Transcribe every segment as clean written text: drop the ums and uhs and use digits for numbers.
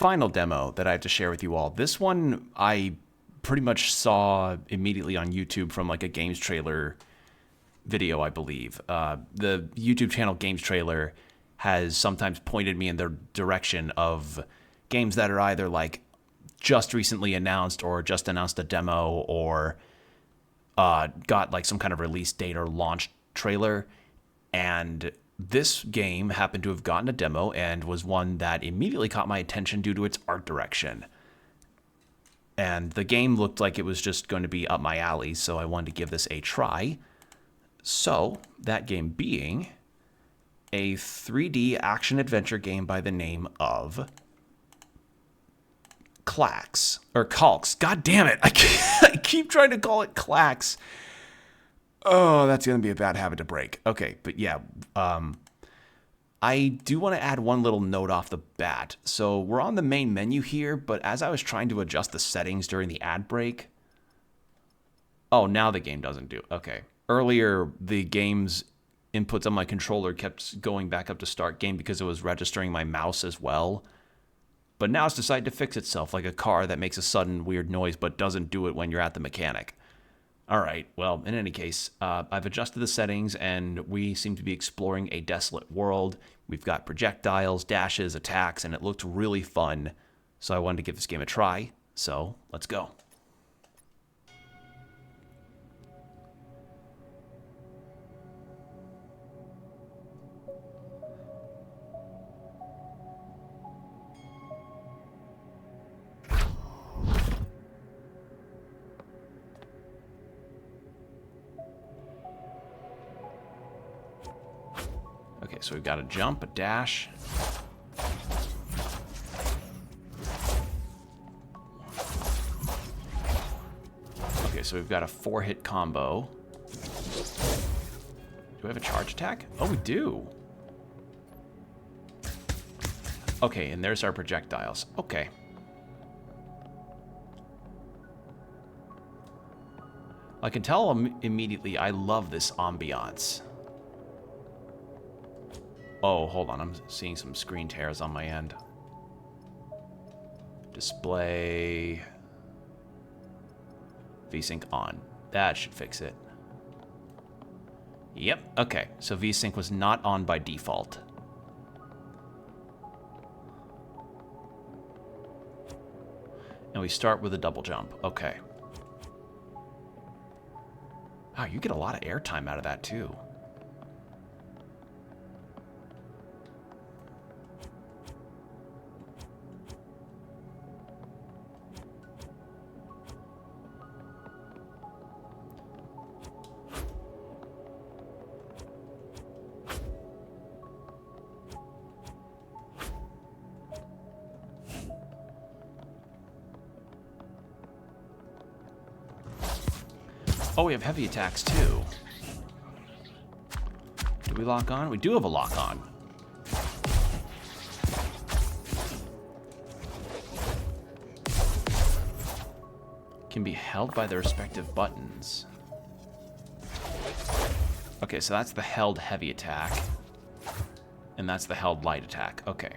final demo that I have to share with you all. This one I pretty much saw immediately on YouTube from like a games trailer video, I believe. The YouTube channel Games Trailer has sometimes pointed me in the direction of games that are either like just recently announced or just announced a demo or got like some kind of release date or launch trailer. And this game happened to have gotten a demo and was one that immediately caught my attention due to its art direction. And the game looked like it was just going to be up my alley, so I wanted to give this a try. So, that game being a 3D action-adventure game by the name of Calx. Or Calx. God damn it! I keep trying to call it Calx. Oh, that's going to be a bad habit to break. Okay, but yeah, I do want to add one little note off the bat. So we're on the main menu here, but as I was trying to adjust the settings during the ad break... Oh, now the game doesn't do... Okay. Earlier, the game's inputs on my controller kept going back up to start game because it was registering my mouse as well. But now it's decided to fix itself like a car that makes a sudden weird noise but doesn't do it when you're at the mechanic. All right, well, in any case, I've adjusted the settings, and we seem to be exploring a desolate world. We've got projectiles, dashes, attacks, and it looked really fun. So I wanted to give this game a try, so let's go. Okay, so we've got a jump, a dash. Okay, so we've got a 4-hit combo. Do we have a charge attack? Oh, we do. Okay, and there's our projectiles. Okay. I can tell immediately I love this ambiance. Oh, hold on. I'm seeing some screen tears on my end. Display. VSync on. That should fix it. Yep. Okay. So VSync was not on by default. And we start with a double jump. Okay. Wow, you get a lot of airtime out of that, too. Oh, we have heavy attacks, too. Do we lock on? We do have a lock on. Can be held by the respective buttons. Okay, so that's the held heavy attack. And that's the held light attack. Okay.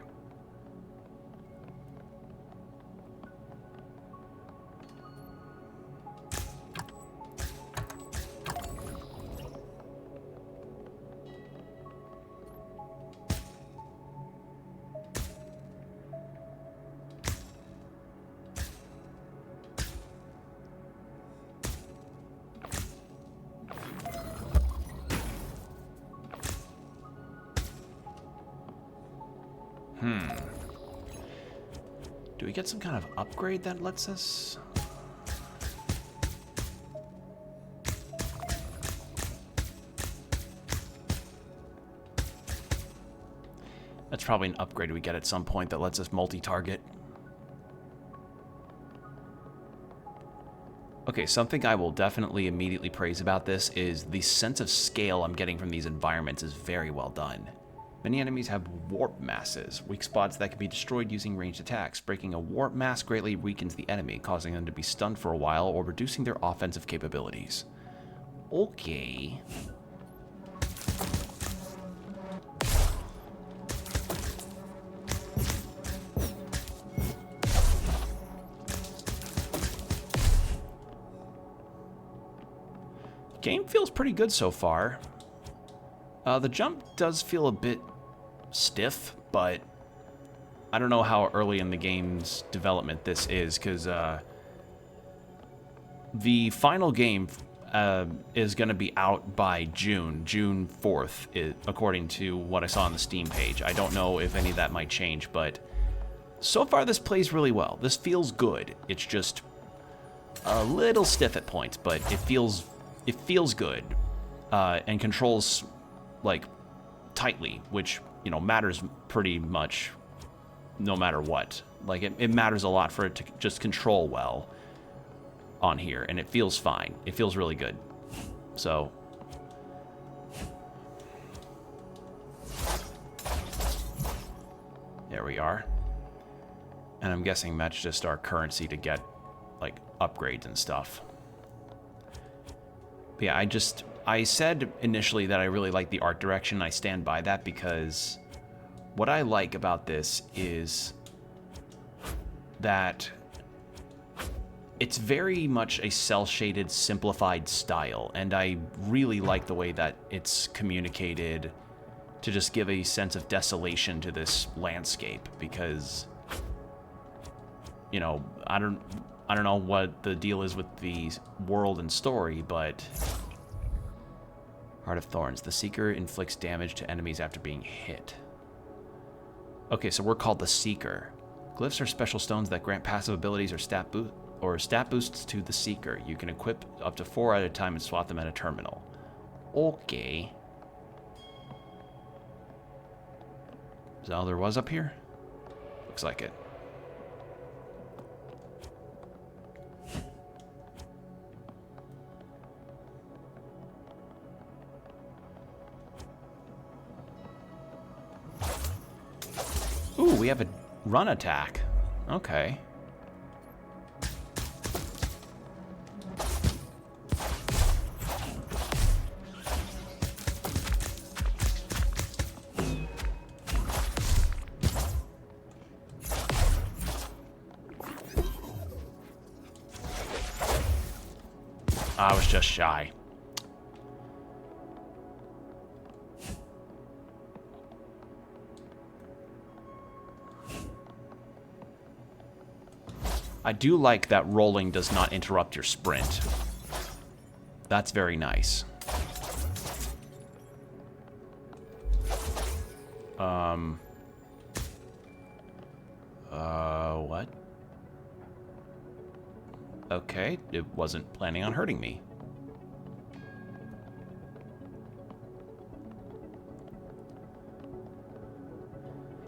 Do we get some kind of upgrade that lets us... That's probably an upgrade we get at some point that lets us multi-target. Okay, something I will definitely immediately praise about this is the sense of scale I'm getting from these environments is very well done. Many enemies have warp masses, weak spots that can be destroyed using ranged attacks. Breaking a warp mass greatly weakens the enemy, causing them to be stunned for a while or reducing their offensive capabilities. Okay. Game feels pretty good so far. The jump does feel a bit stiff, but I don't know how early in the game's development this is, because the final game is going to be out by June 4th, according to what I saw on the Steam page. I don't know if any of that might change, but so far this plays really well. This feels good. It's just a little stiff at points, but it feels good, and controls like tightly, which, you know, matters pretty much no matter what. Like, it matters a lot for it to just control well on here, and it feels fine. It feels really good. So there we are. And I'm guessing that's just our currency to get like upgrades and stuff. But yeah, I said initially that I really like the art direction. I stand by that, because what I like about this is that it's very much a cel-shaded, simplified style, and I really like the way that it's communicated to just give a sense of desolation to this landscape, because, you know, I don't know what the deal is with the world and story, but Heart of Thorns. The Seeker inflicts damage to enemies after being hit. Okay, so we're called the Seeker. Glyphs are special stones that grant passive abilities or stat boosts to the Seeker. You can equip up to 4 at a time and swap them at a terminal. Okay. Is that all there was up here? Looks like it. Ooh, we have a run attack. Okay. I was just shy. I do like that rolling does not interrupt your sprint. That's very nice. What? Okay, it wasn't planning on hurting me.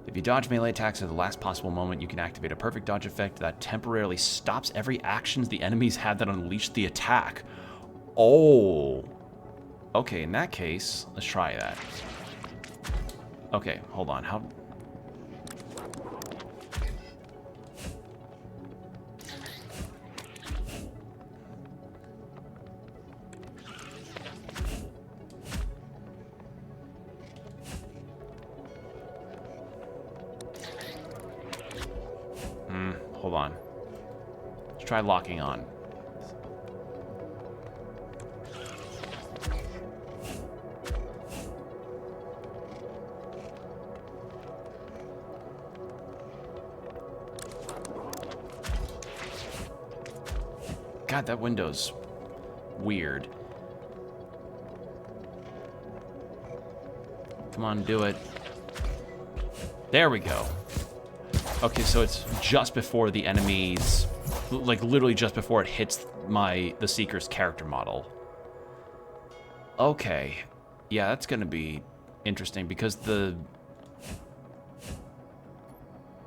If you dodge melee attacks at the last possible moment, you can activate a perfect dodge effect that temporarily stops every actions the enemies had that unleashed the attack. Oh. Okay, in that case, let's try that. Okay, hold on. How... Hold on. Let's try locking on. God, that window's weird. Come on, do it. There we go. Okay, so it's just before the enemies, like literally just before it hits the Seeker's character model. Okay, yeah, that's gonna be interesting, because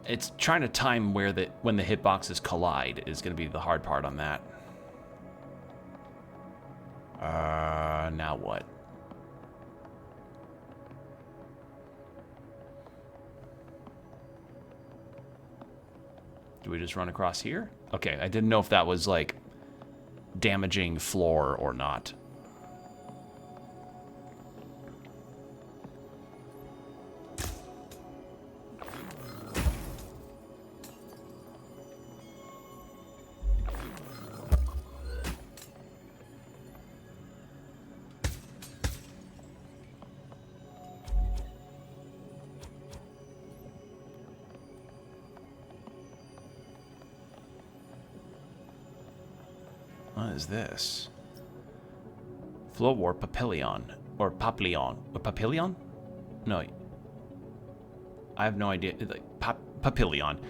it's trying to time when the hitboxes collide is gonna be the hard part on that. Now what? Do we just run across here? Okay, I didn't know if that was, like, damaging floor or not. What is this? Flow Warp Papillon. Or Papillon. Or Papillon? No. I have no idea. Like, Papillon.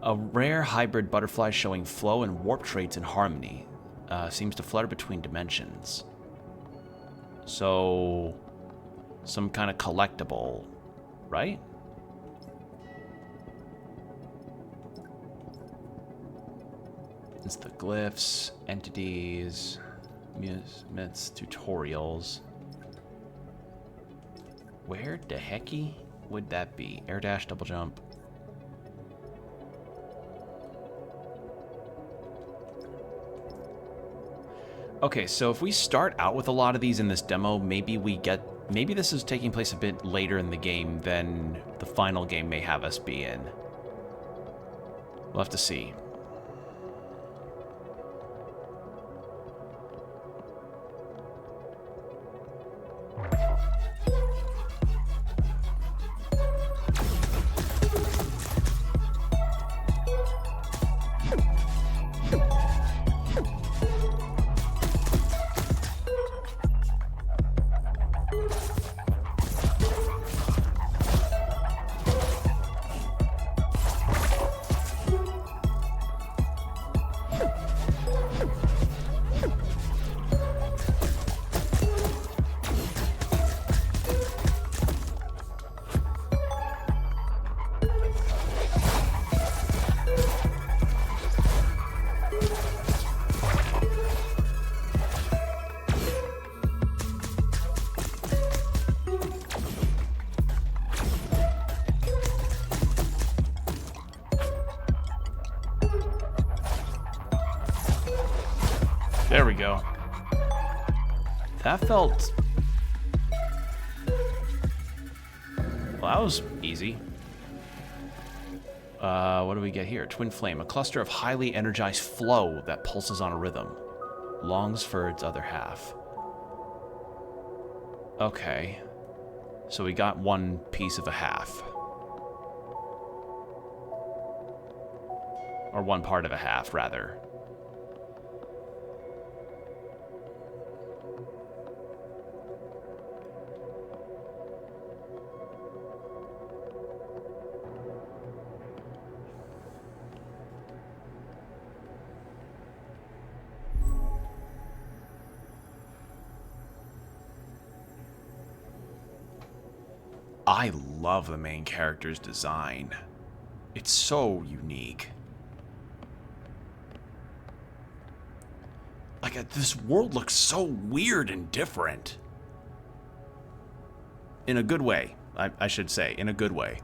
A rare hybrid butterfly showing flow and warp traits in harmony. Seems to flutter between dimensions. So, some kind of collectible, right? It's the glyphs, entities, myths, tutorials. Where the hecky would that be? Air dash, double jump. Okay, so if we start out with a lot of these in this demo, maybe this is taking place a bit later in the game than the final game may have us be in. We'll have to see. There we go. That felt... Well, that was easy. What do we get here? Twin Flame, a cluster of highly energized flow that pulses on a rhythm. Longs for its other half. Okay. So we got one piece of a half. Or one part of a half, rather. I love the main character's design. It's so unique. Like, this world looks so weird and different. In a good way, I should say, in a good way.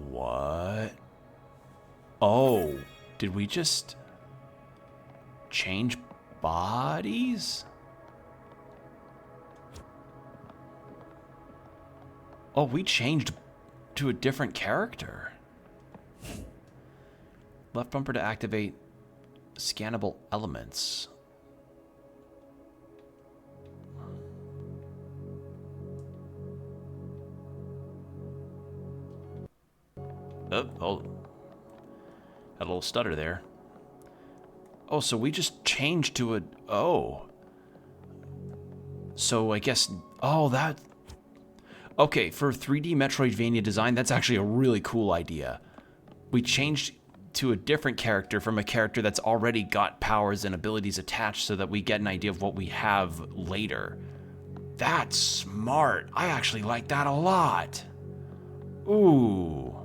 What? Oh, did we just change bodies? Oh, we changed to a different character. Left bumper to activate scannable elements. Oh, had a little stutter there. Oh, so we just changed to a... Oh. So I guess... Oh, that... Okay, for 3D Metroidvania design, that's actually a really cool idea. We changed to a different character from a character that's already got powers and abilities attached so that we get an idea of what we have later. That's smart. I actually like that a lot. Ooh.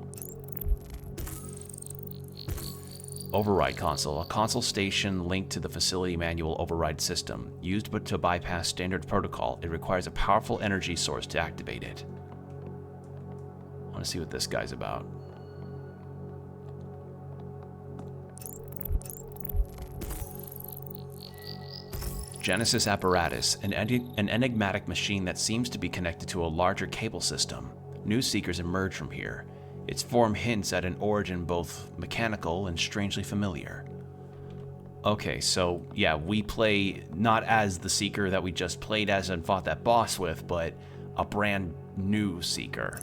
Override console, a console station linked to the facility manual override system. Used but to bypass standard protocol, it requires a powerful energy source to activate it. I want to see what this guy's about. Genesis apparatus, an enigmatic machine that seems to be connected to a larger cable system. New seekers emerge from here. Its form hints at an origin both mechanical and strangely familiar. Okay, so yeah, we play not as the seeker that we just played as and fought that boss with, but a brand new seeker.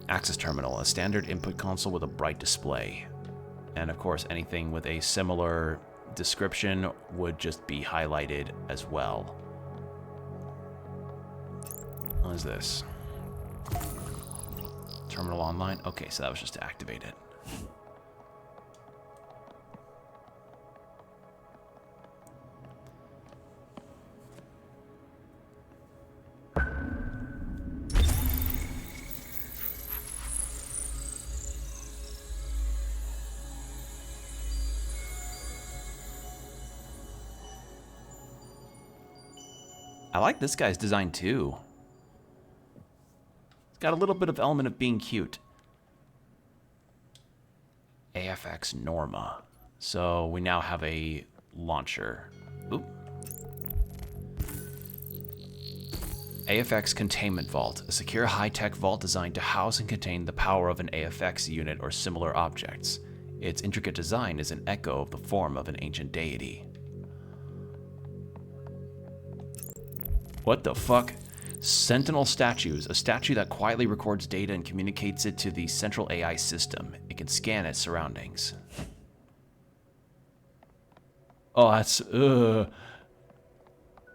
Access terminal, a standard input console with a bright display. And of course, anything with a similar description would just be highlighted as well. What is this? Terminal online? Okay, so that was just to activate it. I like this guy's design too. It's got a little bit of element of being cute. AFX Norma. So we now have a launcher. Oop. AFX Containment Vault, a secure high-tech vault designed to house and contain the power of an AFX unit or similar objects. Its intricate design is an echo of the form of an ancient deity. What the fuck? Sentinel Statues, a statue that quietly records data and communicates it to the central AI system. It can scan its surroundings. Oh, that's, the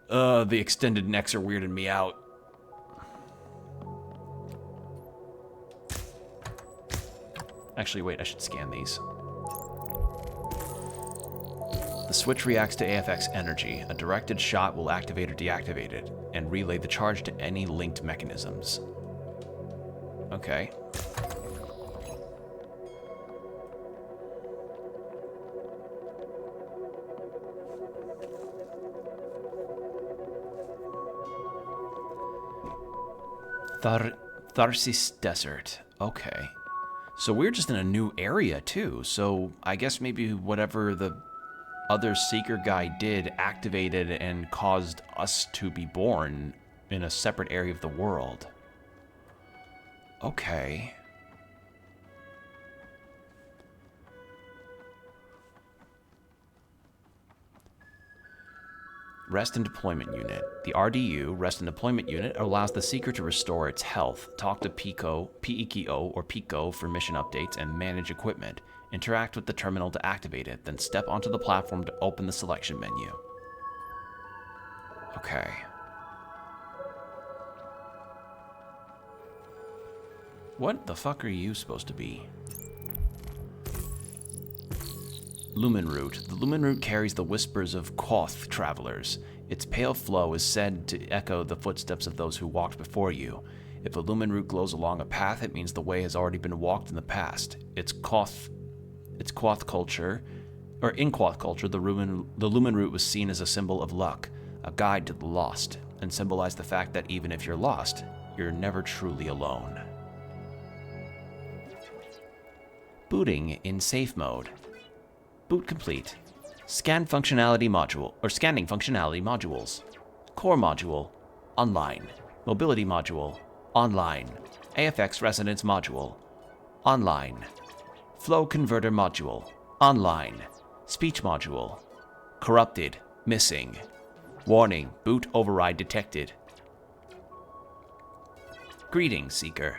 extended necks are weirding me out. Actually, wait, I should scan these. The switch reacts to AFX energy. A directed shot will activate or deactivate it, and relay the charge to any linked mechanisms. Okay. Tharsis Desert. Okay. So we're just in a new area, too. So I guess maybe whatever the other Seeker guy did activated and caused us to be born in a separate area of the world. Okay. Rest and Deployment Unit. The RDU, Rest and Deployment Unit, allows the Seeker to restore its health, talk to PEKO or Pico for mission updates, and manage equipment. Interact with the terminal to activate it, then step onto the platform to open the selection menu. Okay. What the fuck are you supposed to be? Lumen Root. The Lumen Root carries the whispers of Koth travelers. Its pale flow is said to echo the footsteps of those who walked before you. If a Lumen Root glows along a path, it means the way has already been walked in the past. In Koth culture, the Lumen Root was seen as a symbol of luck, a guide to the lost, and symbolized the fact that even if you're lost, you're never truly alone. Booting in safe mode. Boot complete. Scanning functionality modules. Core module, online. Mobility module, online. AFX resonance module, online. Flow converter module, online. Speech module, corrupted, missing. Warning, boot override detected. Greetings, Seeker.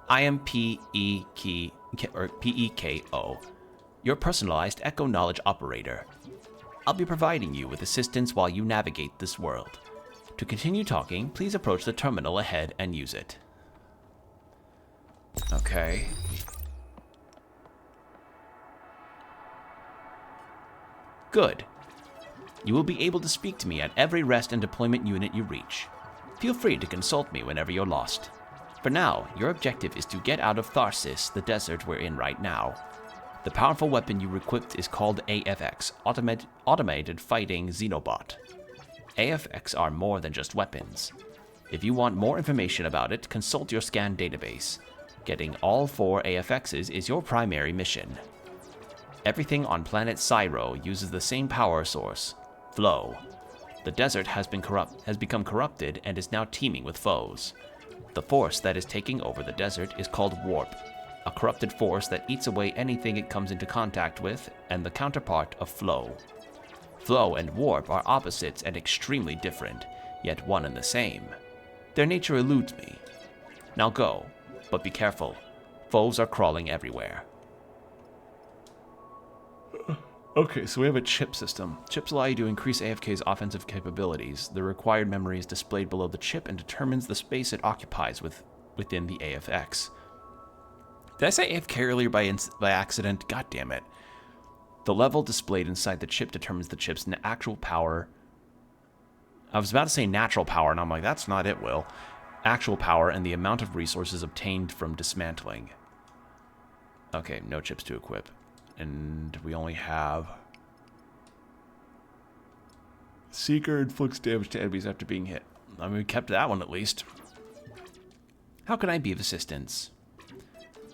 I am PEKO, your personalized Echo Knowledge Operator. I'll be providing you with assistance while you navigate this world. To continue talking, please approach the terminal ahead and use it. Okay. Good. You will be able to speak to me at every rest and deployment unit you reach. Feel free to consult me whenever you're lost. For now, your objective is to get out of Tharsis, the desert we're in right now. The powerful weapon you equipped is called AFX, Automated Fighting Xenobot. AFX are more than just weapons. If you want more information about it, consult your scan database. Getting all 4 AFXs is your primary mission. Everything on planet Cyro uses the same power source, flow. The desert has become corrupted and is now teeming with foes. The force that is taking over the desert is called warp, a corrupted force that eats away anything it comes into contact with, and the counterpart of flow. Flow and warp are opposites and extremely different, yet one and the same. Their nature eludes me. Now go, but be careful. Foes are crawling everywhere. Okay, so we have a chip system. Chips allow you to increase AFK's offensive capabilities. The required memory is displayed below the chip and determines the space it occupies within the AFX. Did I say AFK earlier by accident? God damn it. The level displayed inside the chip determines the chip's actual power. I was about to say natural power, and I'm like, that's not it, Will. Actual power and the amount of resources obtained from dismantling. Okay, no chips to equip. And we only have Seeker inflicts damage to enemies after being hit. I mean, we kept that one at least. How can I be of assistance?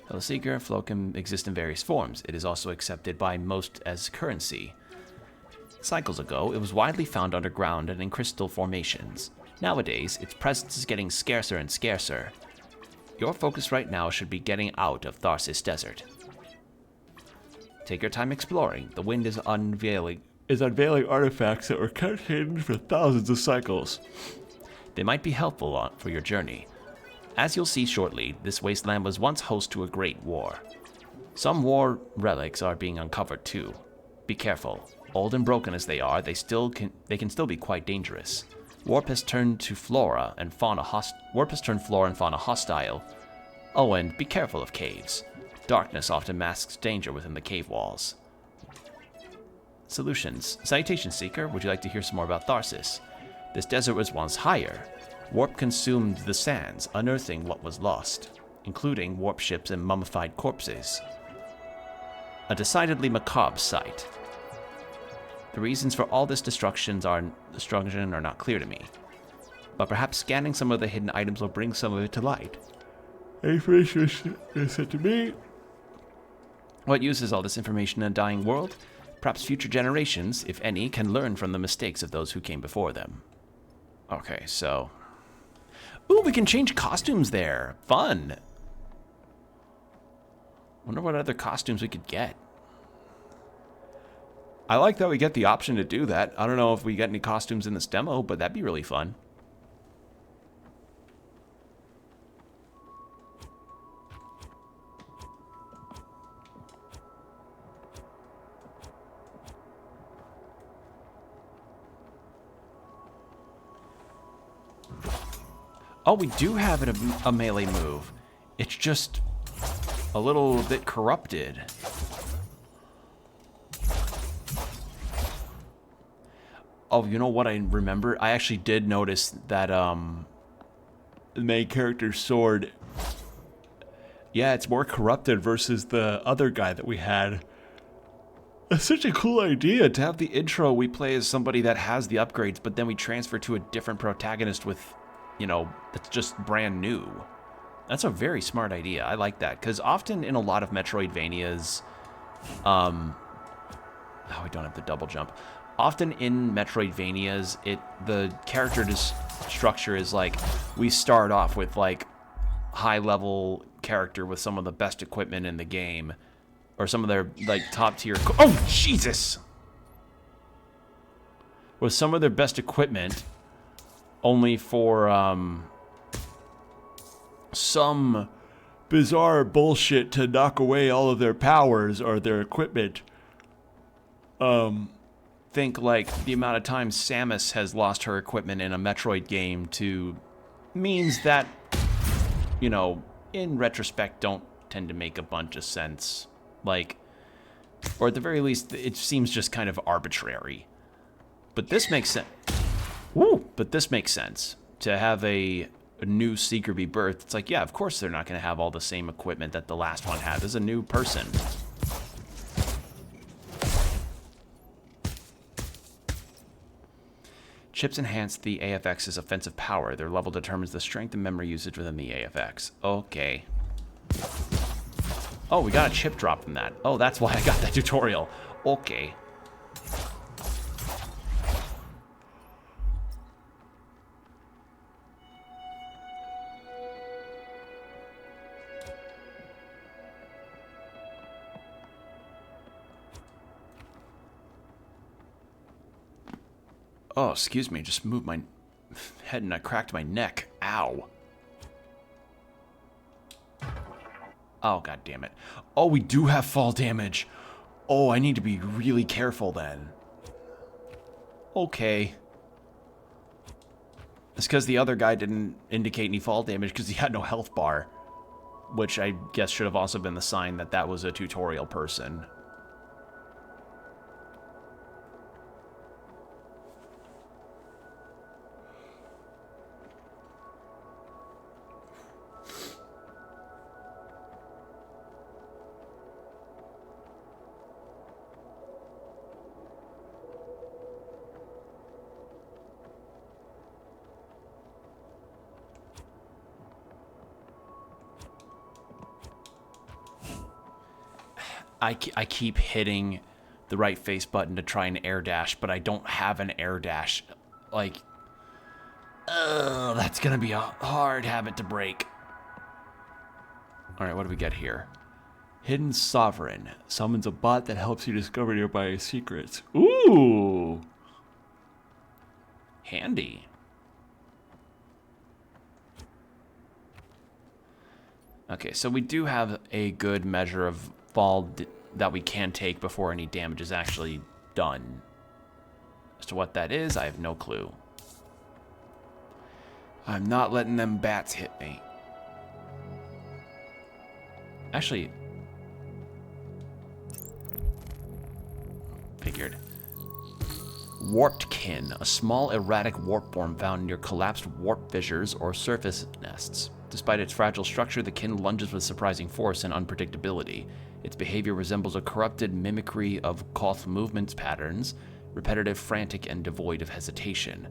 Well, the Seeker flow can exist in various forms. It is also accepted by most as currency. Cycles ago, it was widely found underground and in crystal formations. Nowadays, its presence is getting scarcer and scarcer. Your focus right now should be getting out of Tharsis Desert. Take your time exploring. The wind is unveiling artifacts that were kept hidden for thousands of cycles. They might be helpful for your journey. As you'll see shortly, this wasteland was once host to a great war. Some war relics are being uncovered too. Be careful. Old and broken as they are, they can still be quite dangerous. Warp has turned flora and fauna hostile. Oh, and be careful of caves. Darkness often masks danger within the cave walls. Solutions. Salutations, Seeker. Would you like to hear some more about Tharsis? This desert was once higher. Warp consumed the sands, unearthing what was lost, including warp ships and mummified corpses. A decidedly macabre sight. The reasons for all this destruction are not clear to me, but perhaps scanning some of the hidden items will bring some of it to light. Information is sent to me. What use is all this information in a dying world? Perhaps future generations, if any, can learn from the mistakes of those who came before them. Okay, so... Ooh, we can change costumes there. Fun. Wonder what other costumes we could get. I like that we get the option to do that. I don't know if we get any costumes in this demo, but that'd be really fun. Oh, we do have a melee move. It's just a little bit corrupted. Oh, you know what I remember? I actually did notice that the main character's sword, yeah, it's more corrupted versus the other guy that we had. It's such a cool idea to have the intro we play as somebody that has the upgrades, but then we transfer to a different protagonist with, you know, that's just brand new. That's a very smart idea. I like that, because often in a lot of Metroidvanias, oh, we don't have the double jump. Often in Metroidvanias, the character structure is like, we start off with like high-level character with some of the best equipment in the game, or some of their like top-tier. Oh Jesus! With some of their best equipment, only for some bizarre bullshit to knock away all of their powers or their equipment. Think like the amount of times Samus has lost her equipment in a Metroid game to means that, you know, in retrospect don't tend to make a bunch of sense. Like, or at the very least, it seems just kind of arbitrary. But this makes sense. Woo! But this makes sense. To have a new Seeker be birthed, it's like, yeah, of course they're not going to have all the same equipment that the last one had. This is a new person. Chips enhance the AFX's offensive power. Their level determines the strength and memory usage within the AFX. Okay. Oh, we got a chip drop from that. Oh, that's why I got that tutorial. Okay. Oh, excuse me. Just moved my head and I cracked my neck. Ow. Oh, god damn it. Oh, we do have fall damage. Oh, I need to be really careful then. Okay. It's because the other guy didn't indicate any fall damage because he had no health bar. Which I guess should have also been the sign that that was a tutorial person. I keep hitting the right face button to try and air dash, but I don't have an air dash. Like, that's gonna be a hard habit to break. All right, what do we get here? Hidden Sovereign summons a bot that helps you discover nearby secrets. Ooh, handy. Okay, so we do have a good measure of fall that we can take before any damage is actually done. As to what that is, I have no clue. I'm not letting them bats hit me. Actually, figured. Warped Kin, a small erratic warp form found near collapsed warp fissures or surface nests. Despite its fragile structure, the kin lunges with surprising force and unpredictability. Its behavior resembles a corrupted mimicry of Koth movements patterns, repetitive, frantic, and devoid of hesitation.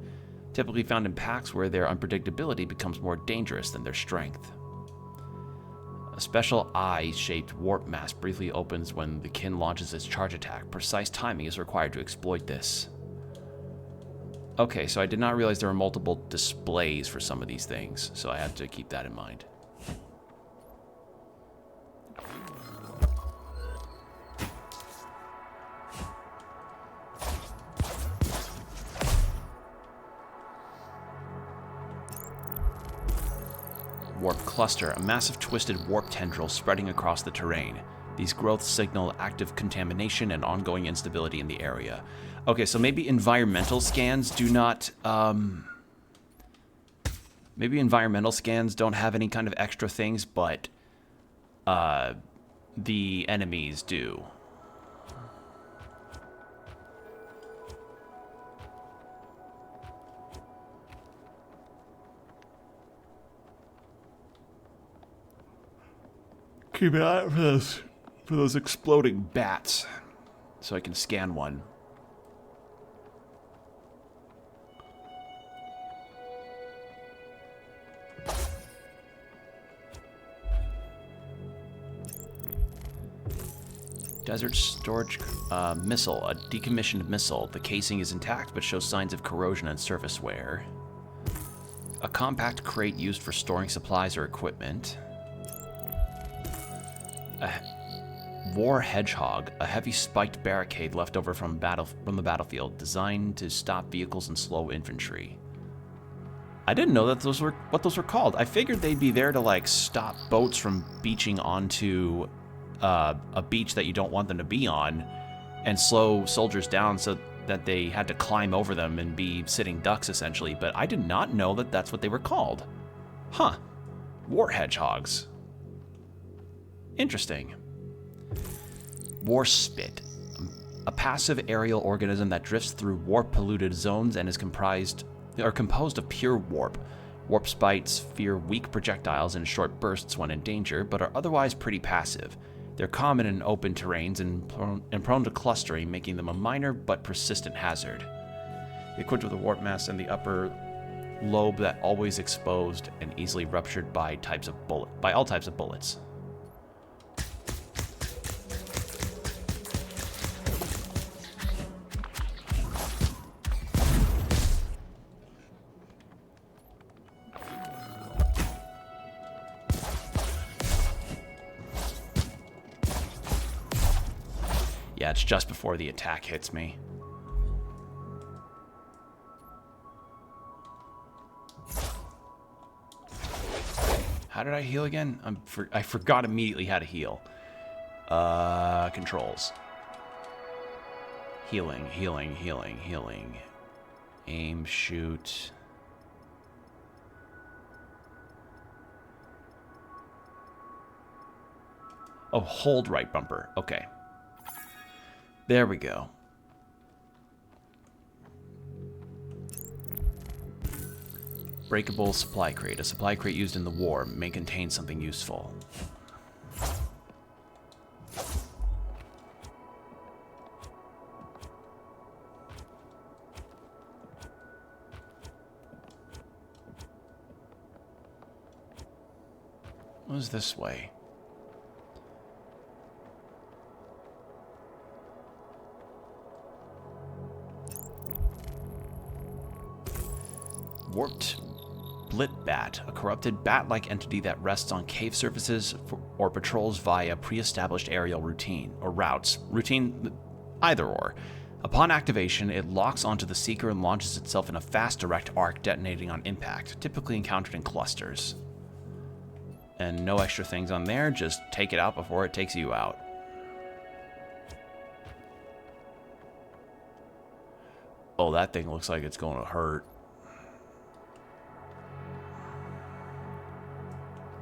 Typically found in packs where their unpredictability becomes more dangerous than their strength. A special eye-shaped warp mask briefly opens when the kin launches its charge attack. Precise timing is required to exploit this. Okay, so I did not realize there were multiple displays for some of these things, so I have to keep that in mind. Warp Cluster, a massive twisted warp tendril spreading across the terrain. These growths signal active contamination and ongoing instability in the area. Okay, so maybe environmental scans do not, maybe environmental scans don't have any kind of extra things, but, the enemies do. Keep an eye out for those exploding bats, so I can scan one. Desert storage missile, a decommissioned missile. The casing is intact but shows signs of corrosion and surface wear. A compact crate used for storing supplies or equipment. A war hedgehog, a heavy spiked barricade left over from the battlefield, designed to stop vehicles and slow infantry. I didn't know that what those were called. I figured they'd be there to like stop boats from beaching onto a beach that you don't want them to be on, and slow soldiers down so that they had to climb over them and be sitting ducks essentially. But I did not know that that's what they were called. Huh. War hedgehogs. Interesting. War Spit, a passive aerial organism that drifts through warp-polluted zones and is composed of pure warp. Warp spites fear weak projectiles in short bursts when in danger, but are otherwise pretty passive. They're common in open terrains and prone to clustering, making them a minor but persistent hazard. Equipped with a warp mass and the upper lobe that always exposed and easily ruptured by all types of bullets. Yeah, it's just before the attack hits me. How did I heal again? I forgot immediately how to heal. Controls. Healing, healing, healing, healing. Aim, shoot. Oh, hold right bumper. Okay. There we go. Breakable supply crate. A supply crate used in the war may contain something useful. What is this way? Warped Blit Bat, a corrupted bat-like entity that rests on cave surfaces or patrols via pre-established aerial routes. Either or. Upon activation, it locks onto the Seeker and launches itself in a fast direct arc, detonating on impact, typically encountered in clusters. And no extra things on there, just take it out before it takes you out. Oh, that thing looks like it's going to hurt.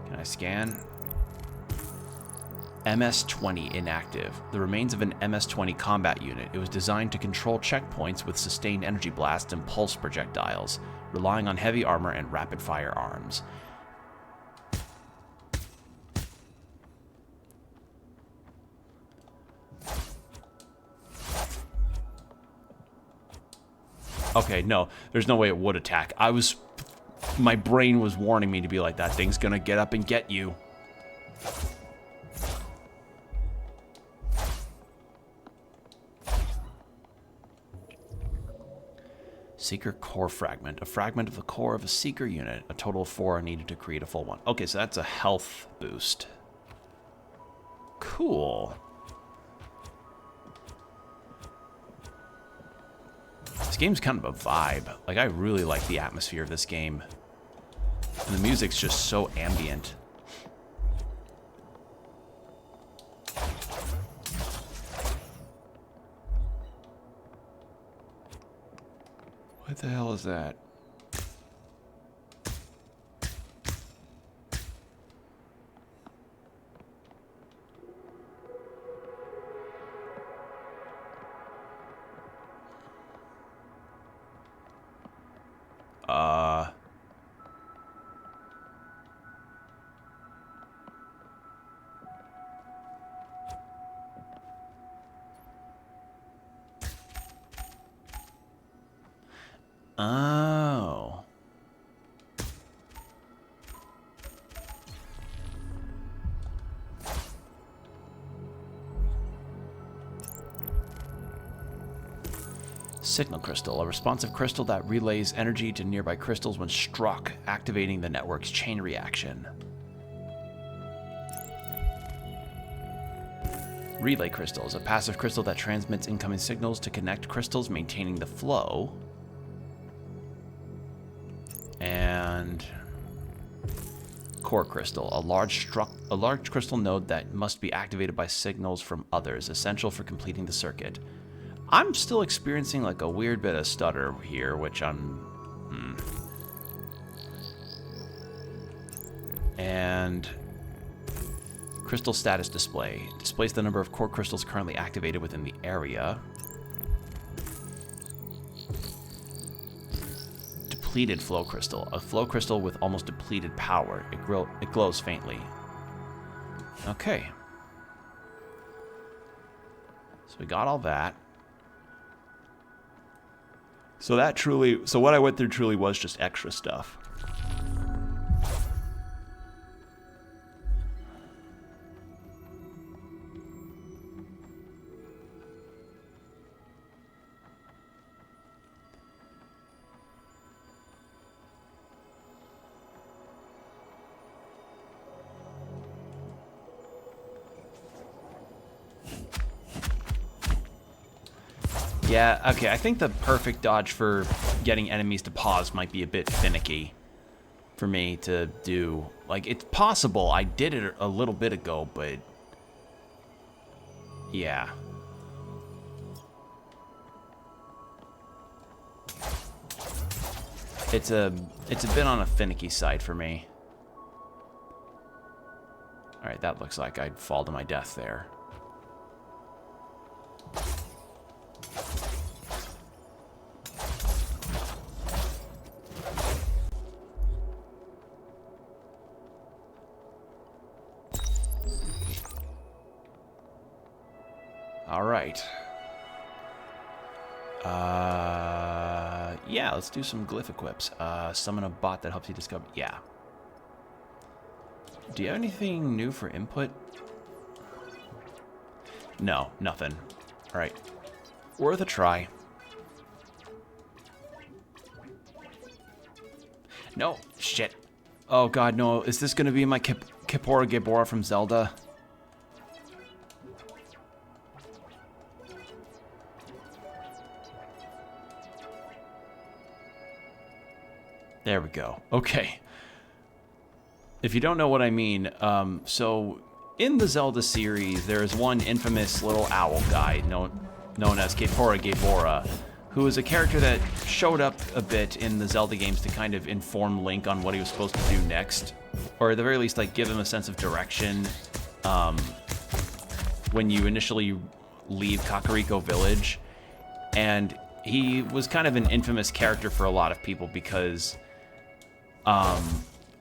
Can I scan? MS-20 inactive. The remains of an MS-20 combat unit. It was designed to control checkpoints with sustained energy blasts and pulse projectiles, relying on heavy armor and rapid fire arms. Okay, no, there's no way it would attack. My brain was warning me to be like, that thing's gonna get up and get you. Seeker core fragment. A fragment of the core of a Seeker unit. A total of 4 are needed to create a full one. Okay, so that's a health boost. Cool. This game's kind of a vibe. Like, I really like the atmosphere of this game. And the music's just so ambient. What the hell is that? Oh. Signal crystal, a responsive crystal that relays energy to nearby crystals when struck, activating the network's chain reaction. Relay crystals, a passive crystal that transmits incoming signals to connect crystals, maintaining the flow. And core crystal, a large crystal node that must be activated by signals from others, essential for completing the circuit. I'm still experiencing like a weird bit of stutter here, which And crystal status display displays the number of core crystals currently activated within the area. Depleted flow crystal, a flow crystal with almost depleted power. It glows faintly. Okay. So we got all that. So what I went through truly was just extra stuff. Yeah, okay, I think the perfect dodge for getting enemies to pause might be a bit finicky for me to do. Like, it's possible. I did it a little bit ago, but yeah. It's a bit on a finicky side for me. All right, that looks like I'd fall to my death there. All right. Yeah, let's do some glyph equips. Summon a bot that helps you discover. Yeah. Do you have anything new for input? No, nothing. All right. Worth a try. No, shit. Oh god, no. Is this gonna be my Kippora Gabora from Zelda? There we go. Okay. If you don't know what I mean, so in the Zelda series, there is one infamous little owl guy known as Kippora Gabora, who is a character that showed up a bit in the Zelda games to kind of inform Link on what he was supposed to do next, or at the very least, like, give him a sense of direction when you initially leave Kakariko Village. And he was kind of an infamous character for a lot of people because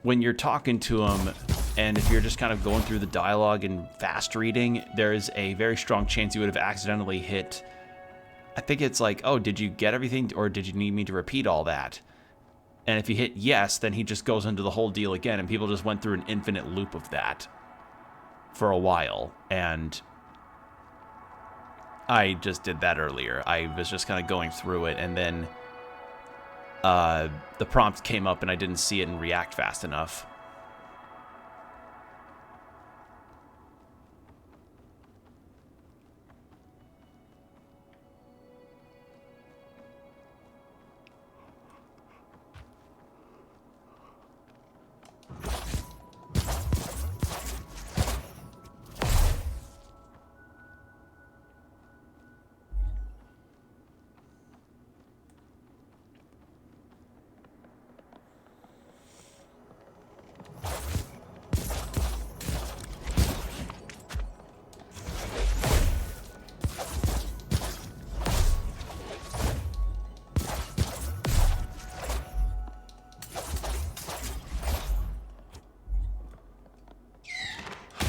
when you're talking to him, and if you're just kind of going through the dialogue and fast reading, there's a very strong chance you would have accidentally hit, I think it's like, oh, did you get everything, or did you need me to repeat all that? And if you hit yes, then he just goes into the whole deal again, and people just went through an infinite loop of that for a while, and I just did that earlier. I was just kind of going through it, and then the prompt came up and I didn't see it and react fast enough.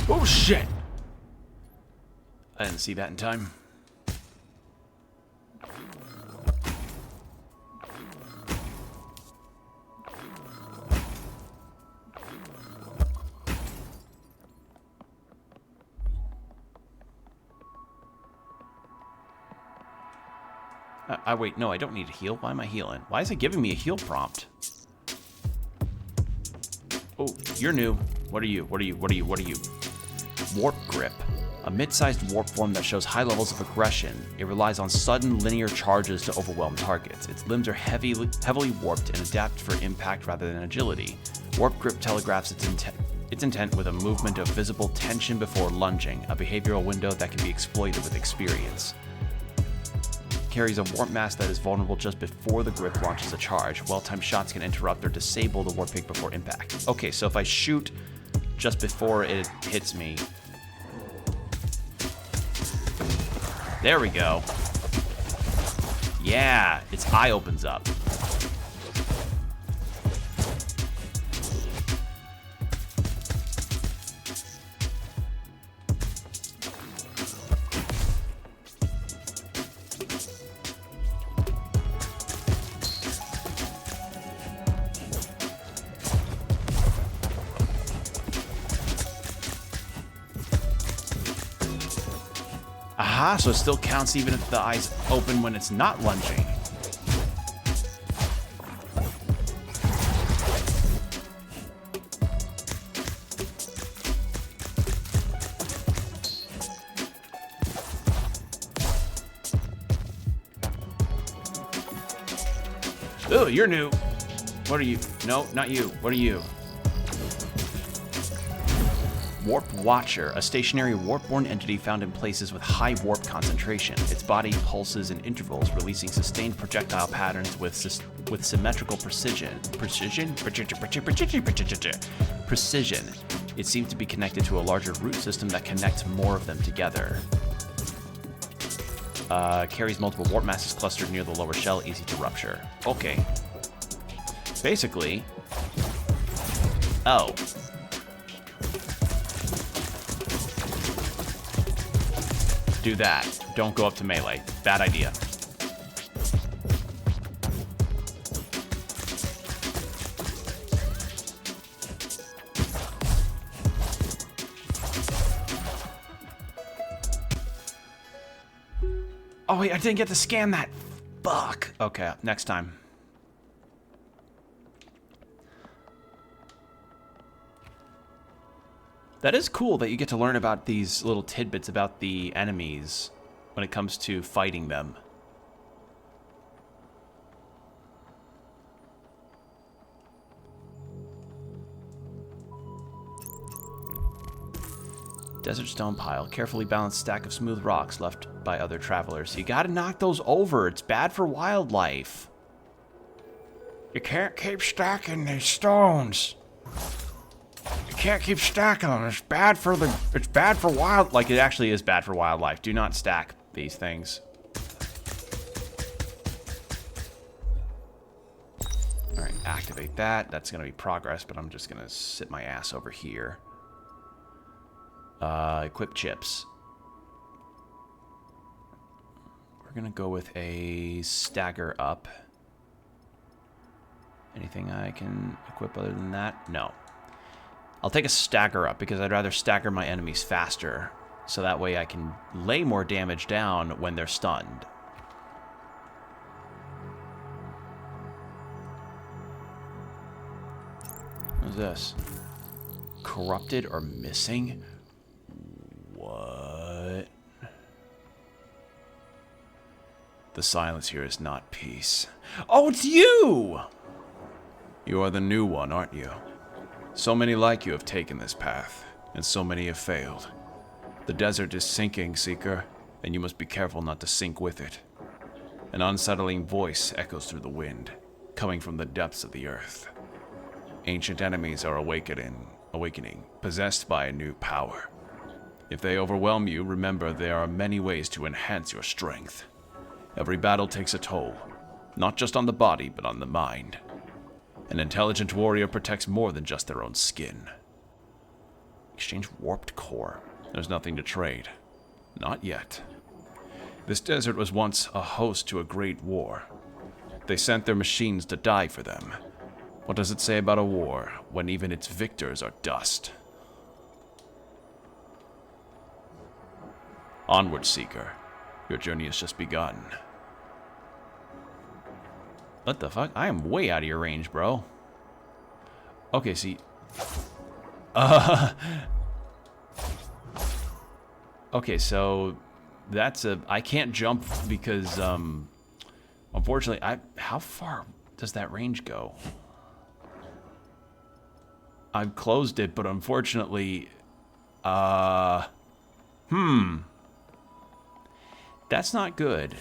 Oh shit! I didn't see that in time. Wait, no, I don't need to heal. Why am I healing? Why is it giving me a heal prompt? Oh, you're new. What are you? What are you? What are you? What are you? Warp Grip. A mid-sized warp form that shows high levels of aggression. It relies on sudden linear charges to overwhelm targets. Its limbs are heavily warped and adapt for impact rather than agility. Warp Grip telegraphs its intent with a movement of visible tension before lunging, a behavioral window that can be exploited with experience. Carries a warp mass that is vulnerable just before the grip launches a charge. Well-timed shots can interrupt or disable the warp pick before impact. Okay, so if I shoot just before it hits me. There we go. Yeah, its eye opens up. Aha, so it still counts even if the eye's open when it's not lunging. Oh, you're new. What are you? No, not you. What are you? Warp Watcher, a stationary warp-born entity found in places with high warp concentration. Its body pulses in intervals, releasing sustained projectile patterns with symmetrical precision. Precision? Precision. It seems to be connected to a larger root system that connects more of them together. Carries multiple warp masses clustered near the lower shell, easy to rupture. Okay. Basically... Oh. Do that. Don't go up to melee. Bad idea. Oh wait, I didn't get to scan that. Fuck. Okay, next time. That is cool that you get to learn about these little tidbits about the enemies when it comes to fighting them. Desert stone pile, carefully balanced stack of smooth rocks left by other travelers. You gotta knock those over. It's bad for wildlife. You can't keep stacking these stones. You can't keep stacking them. It's bad for like it actually is bad for wildlife. Do not stack these things. All right, activate that. That's gonna be progress, but I'm just gonna sit my ass over here. Equip chips. We're gonna go with a stagger up. Anything I can equip other than that? No. I'll take a stagger up because I'd rather stagger my enemies faster, so that way I can lay more damage down when they're stunned. What's this? Corrupted or missing? What? The silence here is not peace. Oh, it's you! You are the new one, aren't you? So many like you have taken this path, and so many have failed. The desert is sinking, Seeker, and you must be careful not to sink with it. An unsettling voice echoes through the wind, coming from the depths of the earth. Ancient enemies are awakening, possessed by a new power. If they overwhelm you, remember there are many ways to enhance your strength. Every battle takes a toll, not just on the body, but on the mind. An intelligent warrior protects more than just their own skin. Exchange warped core. There's nothing to trade. Not yet. This desert was once a host to a great war. They sent their machines to die for them. What does it say about a war when even its victors are dust? Onward, Seeker. Your journey has just begun. What the fuck? I am way out of your range, bro. Okay, see. Okay, so that's a... I can't jump because, unfortunately, how far does that range go? I've closed it, but unfortunately, that's not good.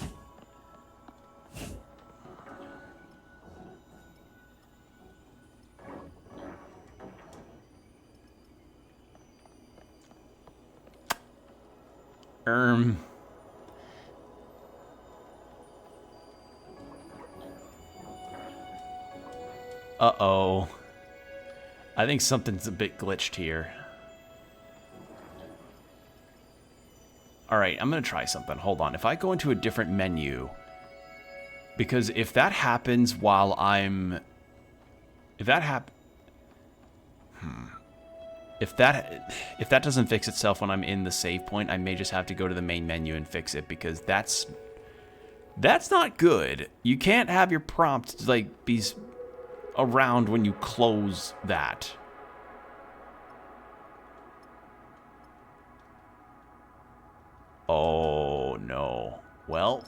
Uh-oh. I think something's a bit glitched here. Alright, I'm gonna try something. Hold on. If I go into a different menu... Because if that happens while I'm... If If that doesn't fix itself when I'm in the save point, I may just have to go to the main menu and fix it, because that's not good. You can't have your prompt like be around when you close that. Oh no. Well,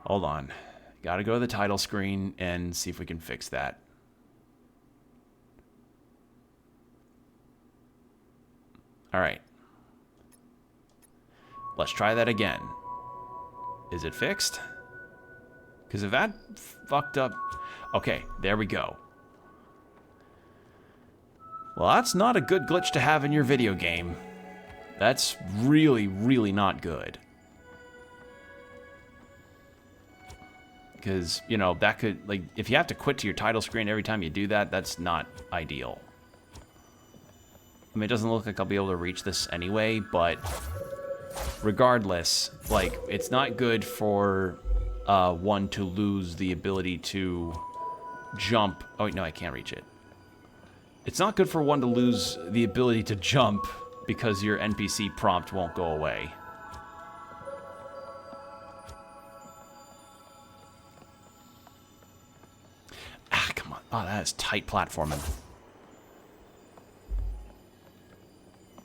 hold on. Gotta go to the title screen and see if we can fix that. All right. Let's try that again. Is it fixed? Because if that fucked up... Okay, there we go. Well, that's not a good glitch to have in your video game. That's really, really not good. Because, you know, that could... Like, if you have to quit to your title screen every time you do that, that's not ideal. I mean, it doesn't look like I'll be able to reach this anyway, but regardless, like, it's not good for one to lose the ability to jump. Oh, wait, no, I can't reach it. It's not good for one to lose the ability to jump because your NPC prompt won't go away. Ah, come on. Oh, that is tight platforming.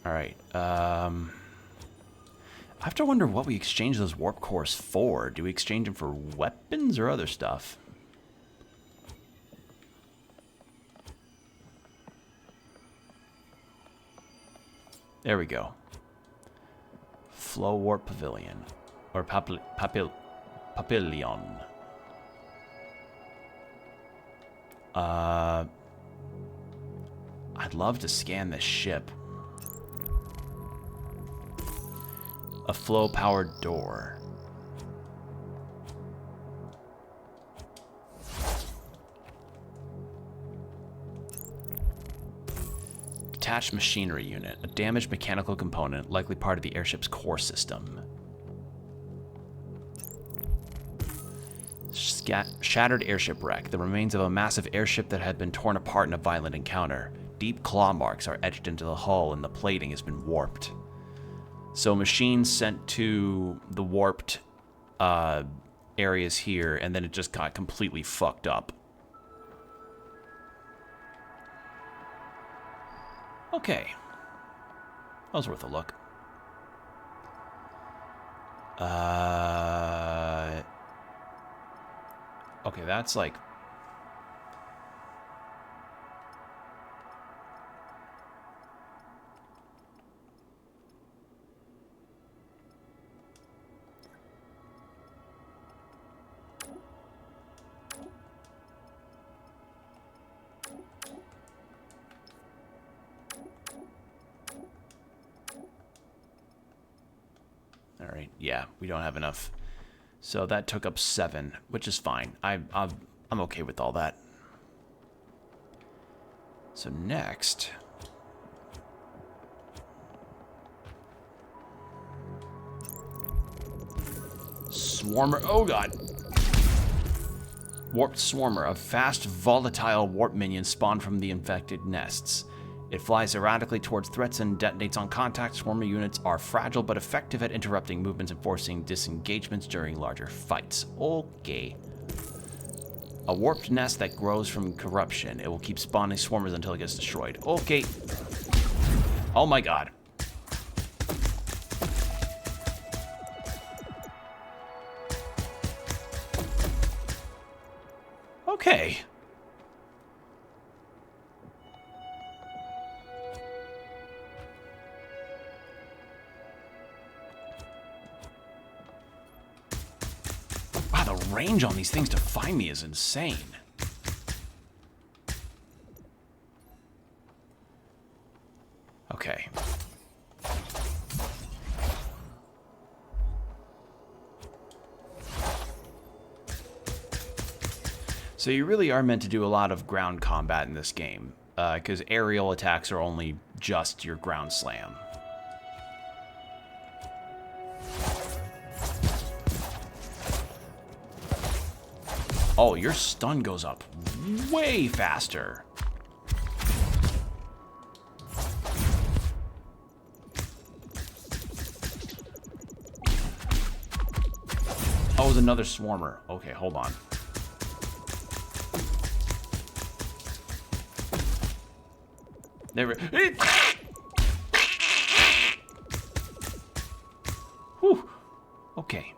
Alright, I have to wonder what we exchange those warp cores for. Do we exchange them for weapons or other stuff? There we go. Flow Warp Pavilion. Or Papillon. I'd love to scan this ship. A flow-powered door. Detached machinery unit. A damaged mechanical component, likely part of the airship's core system. Shattered airship wreck. The remains of a massive airship that had been torn apart in a violent encounter. Deep claw marks are etched into the hull and the plating has been warped. So machines sent to the warped areas here, and then it just got completely fucked up. Okay. That was worth a look. Okay, that's like... Alright, yeah, we don't have enough. So that took up 7, which is fine. I'm okay with all that. So next... Swarmer, oh god! Warped Swarmer, a fast, volatile warp minion spawned from the infected nests. It flies erratically towards threats and detonates on contact. Swarmer units are fragile but effective at interrupting movements and forcing disengagements during larger fights. Okay. A warped nest that grows from corruption. It will keep spawning swarmers until it gets destroyed. Okay. Oh my god. Okay. Wow, the range on these things to find me is insane. Okay. So you really are meant to do a lot of ground combat in this game, because aerial attacks are only just your ground slam. Oh, your stun goes up way faster. Oh, it was another swarmer. Okay, hold on. There we Whew. Okay.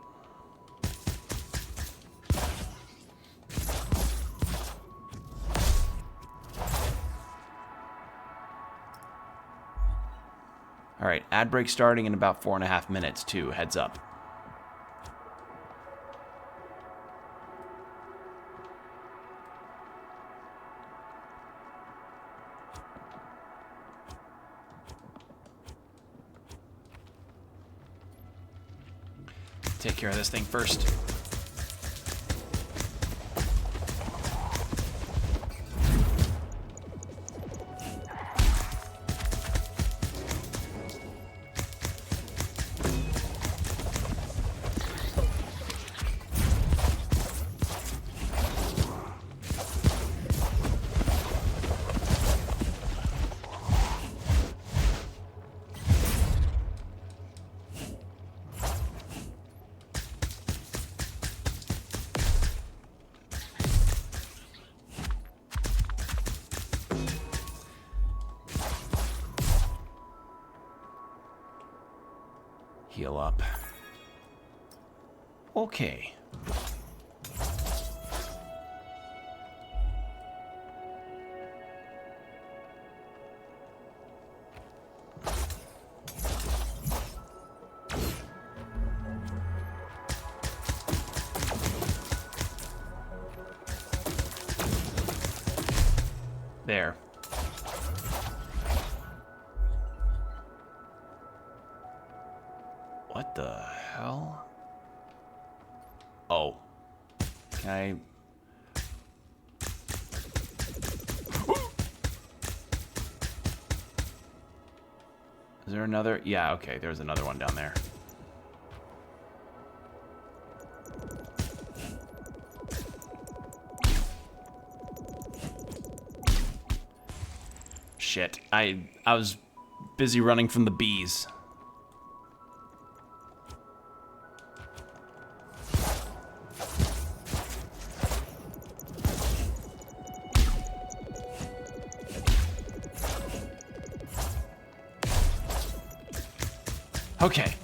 All right, ad break starting in about 4.5 minutes, too. Heads up. Take care of this thing first. Heal up. Okay. There. What the hell? Oh. Can I... Is there another? Yeah, okay, there's another one down there. Shit. I was busy running from the bees. Okay.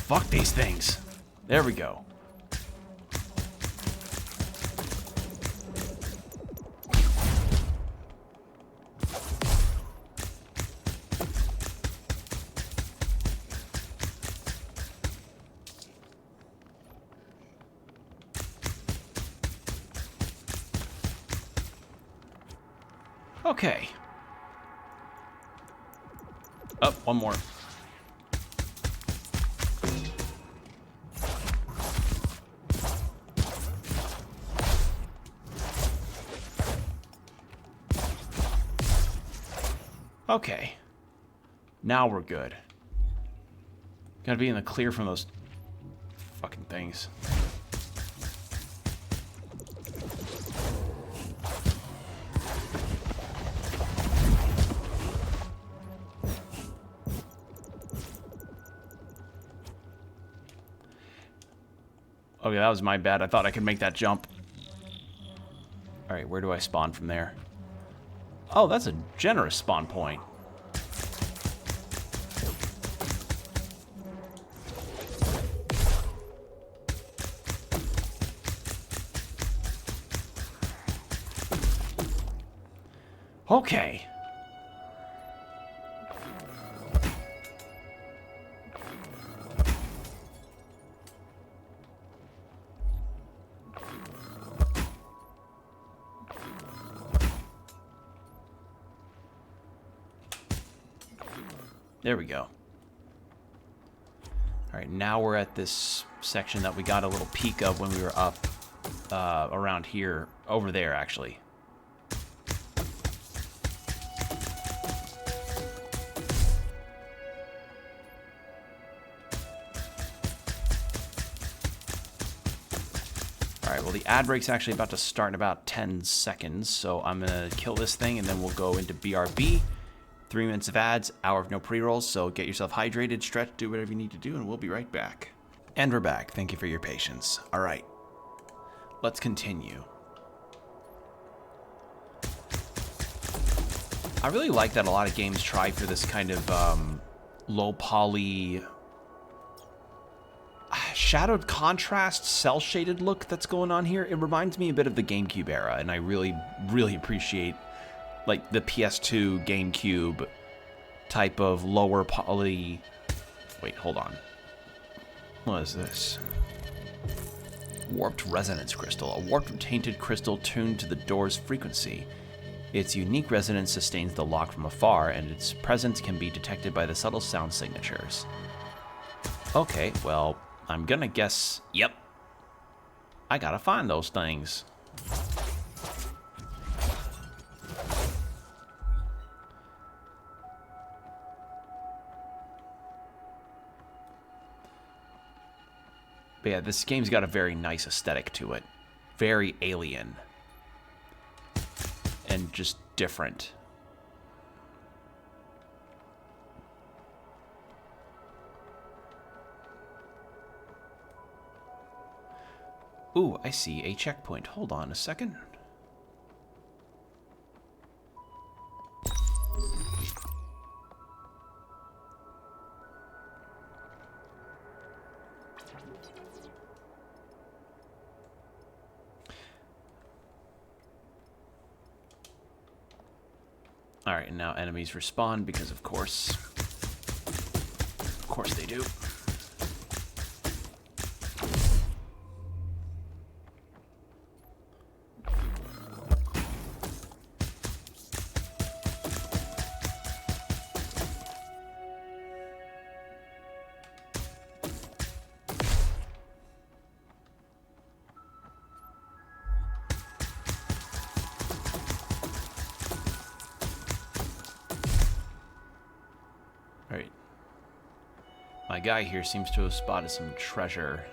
Fuck these things. There we go. Okay. Oh, one more. Okay. Now we're good. Gotta be in the clear from those fucking things. Oh yeah, that was my bad. I thought I could make that jump. Alright, where do I spawn from there? Oh, that's a generous spawn point. Okay. There we go. All right, now we're at this section that we got a little peek of when we were up around here, over there actually. All right, well the ad break's actually about to start in about 10 seconds, so I'm gonna kill this thing and then we'll go into BRB. 3 minutes of ads, hour of no pre-rolls, so get yourself hydrated, stretch, do whatever you need to do, and we'll be right back. And we're back. Thank you for your patience. All right. Let's continue. I really like that a lot of games try for this kind of low poly, shadowed contrast, cell shaded look that's going on here. It reminds me a bit of the GameCube era, and I really, really appreciate like the PS2, GameCube type of lower poly. Wait, hold on. What is this? Warped resonance crystal. A warped tainted crystal tuned to the door's frequency. Its unique resonance sustains the lock from afar, and its presence can be detected by the subtle sound signatures. Okay, well, I'm gonna guess, yep. I gotta find those things. But yeah, this game's got a very nice aesthetic to it. Very alien. And just different. Ooh, I see a checkpoint. Hold on a second. Alright, and now enemies respawn because of course they do. Alright. My guy here seems to have spotted some treasure.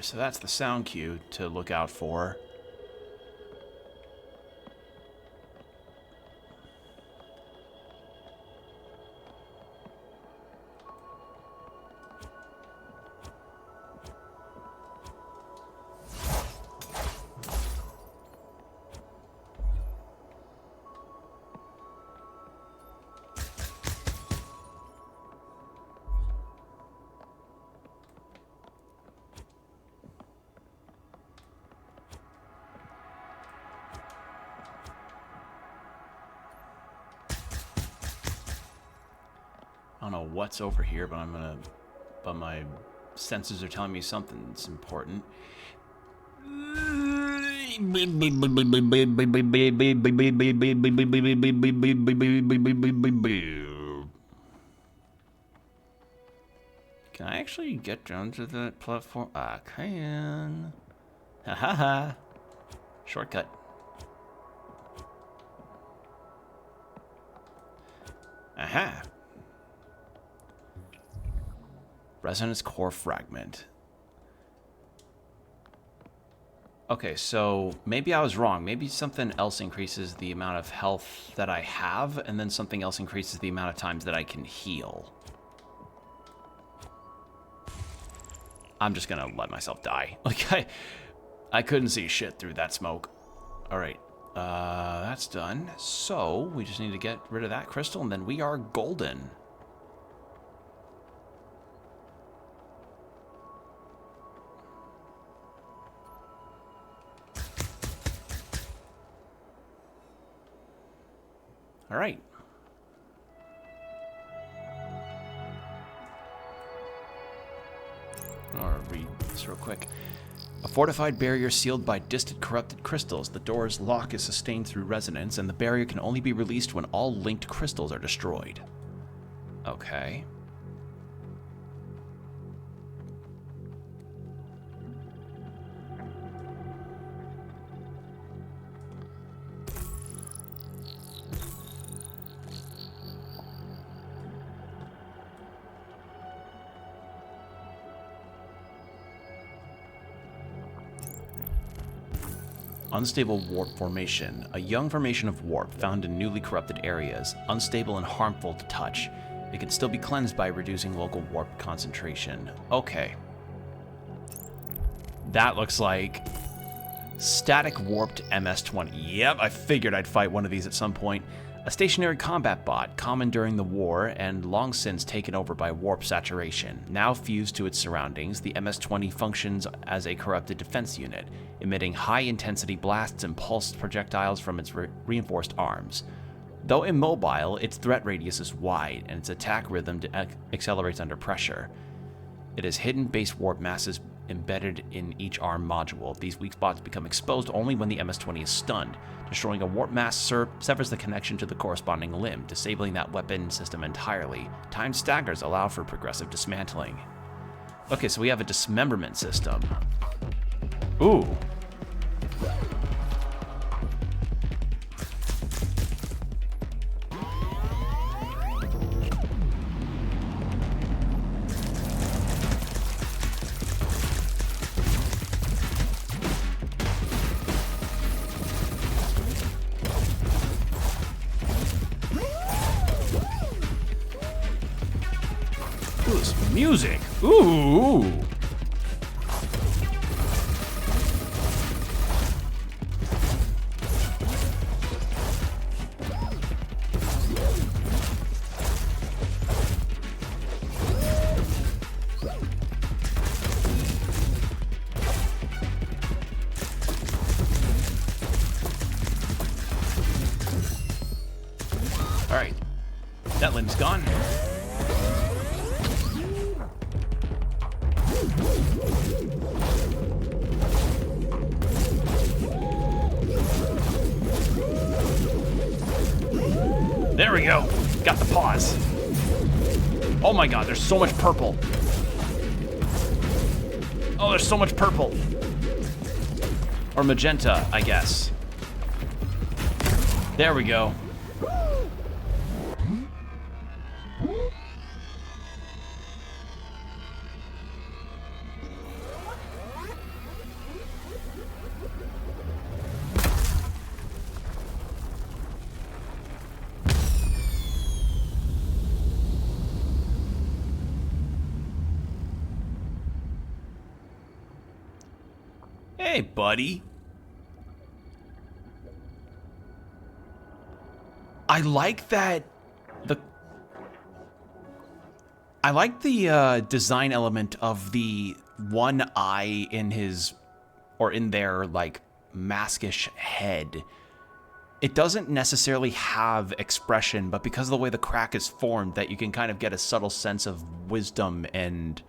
So that's the sound cue to look out for. I don't know what's over here, but but my senses are telling me something's important. Can I actually get down to that platform? I can. Ha ha ha. Shortcut. Aha. Resonance core fragment. Okay, so maybe I was wrong. Maybe something else increases the amount of health that I have, and then something else increases the amount of times that I can heal. I'm just gonna let myself die. Like, I couldn't see shit through that smoke. Alright, that's done. So, we just need to get rid of that crystal, and then we are golden. All right. I'll read this real quick. A fortified barrier sealed by distant corrupted crystals. The door's lock is sustained through resonance, and the barrier can only be released when all linked crystals are destroyed. Okay. Unstable warp formation. A young formation of warp found in newly corrupted areas, unstable and harmful to touch. It can still be cleansed by reducing local warp concentration. Okay. That looks like static warped MS-20. Yep, I figured I'd fight one of these at some point. A stationary combat bot, common during the war and long since taken over by warp saturation. Now fused to its surroundings, the MS-20 functions as a corrupted defense unit, emitting high-intensity blasts and pulsed projectiles from its reinforced arms. Though immobile, its threat radius is wide, and its attack rhythm accelerates under pressure. It has hidden base warp masses embedded in each arm module. These weak spots become exposed only when the MS-20 is stunned. Destroying a warp mass severs the connection to the corresponding limb, disabling that weapon system entirely. Timed staggers allow for progressive dismantling. Okay, so we have a dismemberment system. Ooh. Music. Ooh. All right. That limb's gone. There we go. Got the pause. Oh my god, there's so much purple. Oh, there's so much purple. Or magenta, I guess. There we go. Hey, buddy. I like that I like the design element of the one eye in his, or in their, like, maskish head. It doesn't necessarily have expression, but because of the way the crack is formed, that you can kind of get a subtle sense of wisdom, and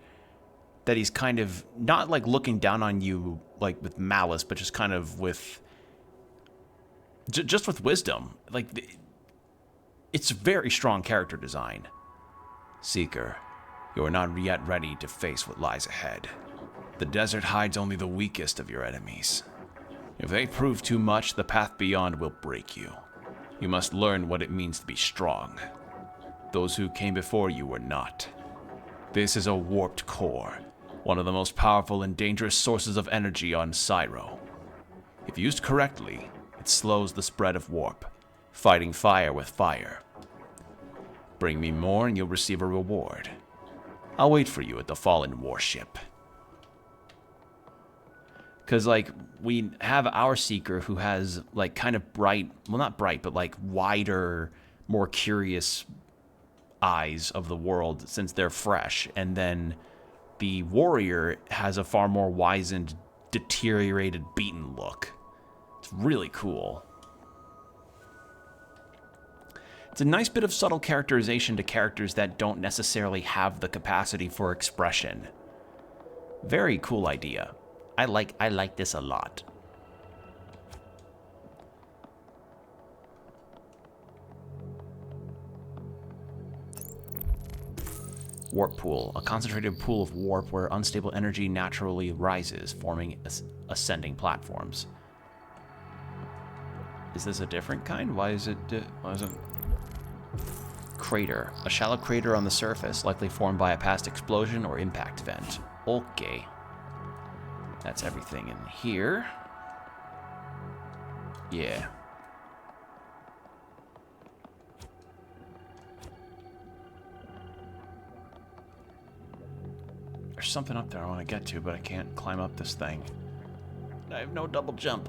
that he's kind of not like looking down on you like with malice, but just kind of with just with wisdom. Like, it's very strong character design. Seeker, you are not yet ready to face what lies ahead. The desert hides only the weakest of your enemies. If they prove too much, the path beyond will break you. You must learn what it means to be strong. Those who came before you were not. This is a warped core, one of the most powerful and dangerous sources of energy on Syro. If used correctly, it slows the spread of warp, fighting fire with fire. Bring me more and you'll receive a reward. I'll wait for you at the Fallen Warship. Because, like, we have our Seeker who has, like, kind of bright, well, not bright, but, like, wider, more curious eyes of the world since they're fresh. And then the Warrior has a far more wizened, deteriorated, beaten look. It's really cool. It's a nice bit of subtle characterization to characters that don't necessarily have the capacity for expression. Very cool idea. I like this a lot. Warp pool, a concentrated pool of warp where unstable energy naturally rises, forming ascending platforms. Is this a different kind? Why is it? Crater, a shallow crater on the surface, likely formed by a past explosion or impact event. Okay, that's everything in here. Yeah. There's something up there I want to get to, but I can't climb up this thing. I have no double jump.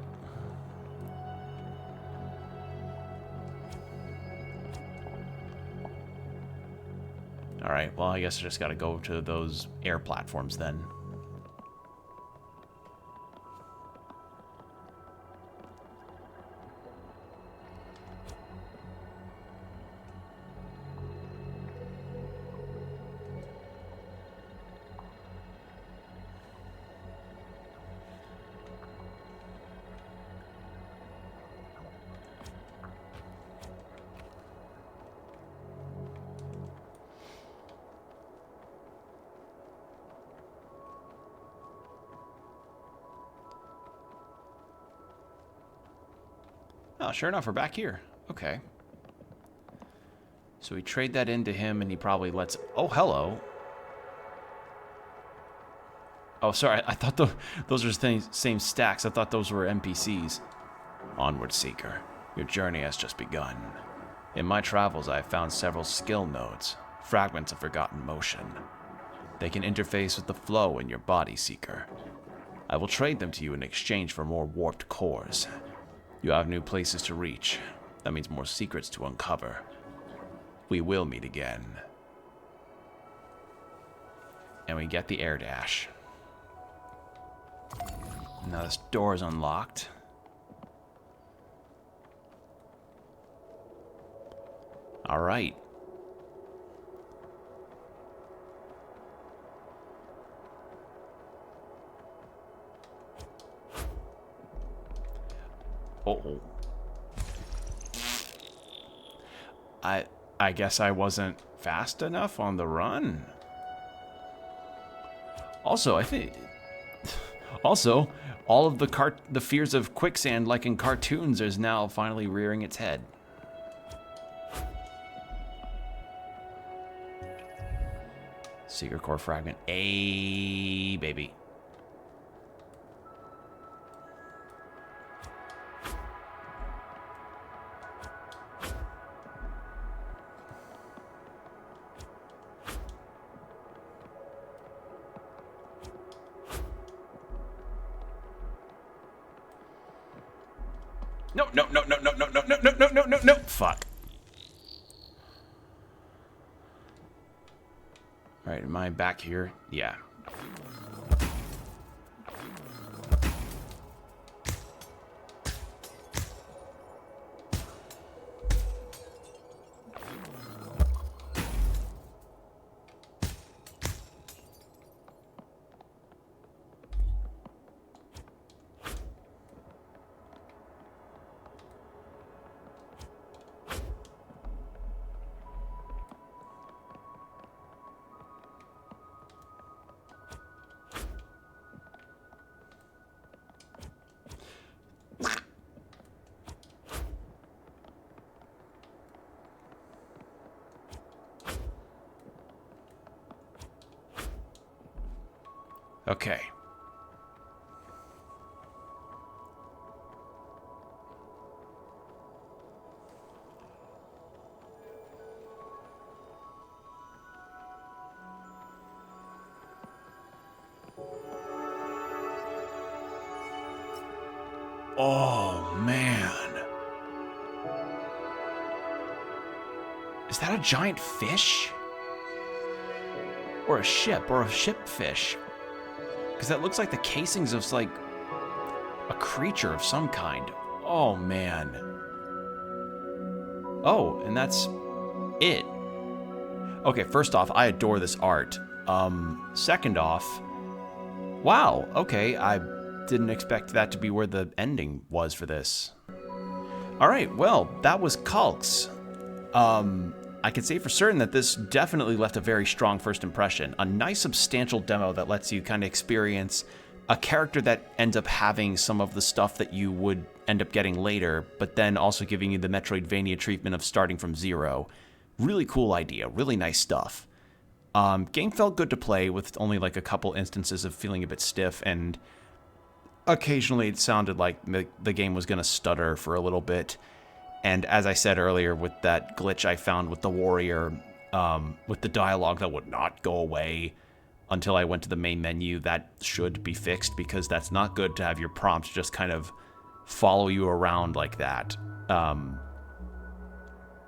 Alright, well, I guess I just gotta go to those air platforms then. Oh, sure enough, we're back here. Okay. So we trade that into him, and he probably lets... Oh, hello. Oh, sorry. I thought those were the same stacks. I thought those were NPCs. Onward, Seeker. Your journey has just begun. In my travels, I have found several skill nodes, fragments of forgotten motion. They can interface with the flow in your body, Seeker. I will trade them to you in exchange for more warped cores. You have new places to reach. That means more secrets to uncover. We will meet again. And we get the air dash. Now this door is unlocked. All right. Uh-oh. I guess I wasn't fast enough on the run. Also, I think... Also, all of the fears of quicksand, like in cartoons, is now finally rearing its head. Secret core fragment. Ayy, baby. No. Fuck. All right, am I back here? Yeah. Okay. Oh, man. Is that a giant fish? Or a ship, or a ship fish? Because that looks like the casings of, like, a creature of some kind. Oh, man. Oh, and that's it. Okay, first off, I adore this art. Second off, wow, okay, didn't expect that to be where the ending was for this. All right, well, that was Calx. I can say for certain that this definitely left a very strong first impression. A nice substantial demo that lets you kind of experience a character that ends up having some of the stuff that you would end up getting later, but then also giving you the Metroidvania treatment of starting from zero. Really cool idea, really nice stuff. Game felt good to play with only like a couple instances of feeling a bit stiff, and occasionally it sounded like the game was going to stutter for a little bit. And as I said earlier, with that glitch I found with the warrior, with the dialogue that would not go away until I went to the main menu, that should be fixed, because that's not good to have your prompts just kind of follow you around like that.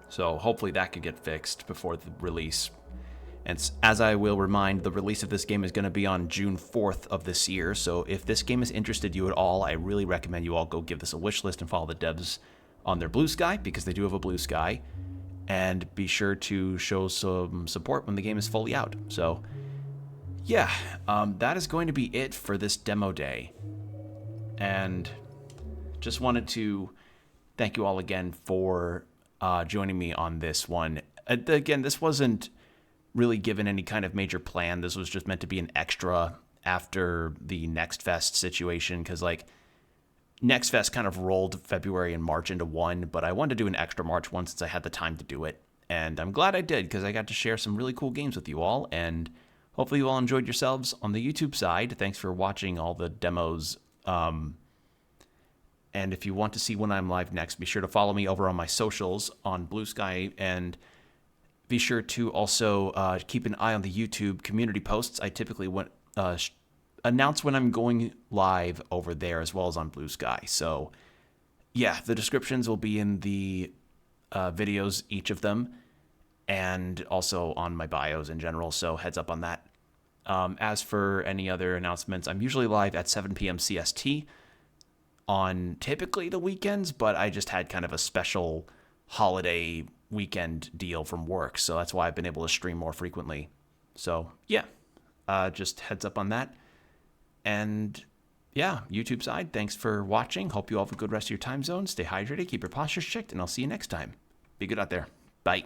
So hopefully that could get fixed before the release. And as I will remind, the release of this game is going to be on June 4th of this year. So if this game has interested you at all, I really recommend you all go give this a wish list and follow the devs on their Blue Sky, because they do have a Blue Sky, and be sure to show some support when the game is fully out. So yeah, that is going to be it for this demo day, and just wanted to thank you all again for joining me on this one. Again, this wasn't really given any kind of major plan. This was just meant to be an extra after the Next Fest situation, because like Next Fest kind of rolled February and March into one, but I wanted to do an extra March one since I had the time to do it. And I'm glad I did, because I got to share some really cool games with you all, and hopefully you all enjoyed yourselves on the YouTube side. Thanks for watching all the demos. And if you want to see when I'm live next, be sure to follow me over on my socials on Blue Sky, and be sure to also keep an eye on the YouTube community posts. I typically announce when I'm going live over there, as well as on Blue Sky. So yeah, the descriptions will be in the videos, each of them, and also on my bios in general, so heads up on that. As for any other announcements, I'm usually live at 7 p.m. CST on typically the weekends, but I just had kind of a special holiday weekend deal from work, so that's why I've been able to stream more frequently. So yeah, just heads up on that. And yeah, YouTube side, thanks for watching. Hope you all have a good rest of your time zone. Stay hydrated, keep your postures checked, and I'll see you next time. Be good out there. Bye.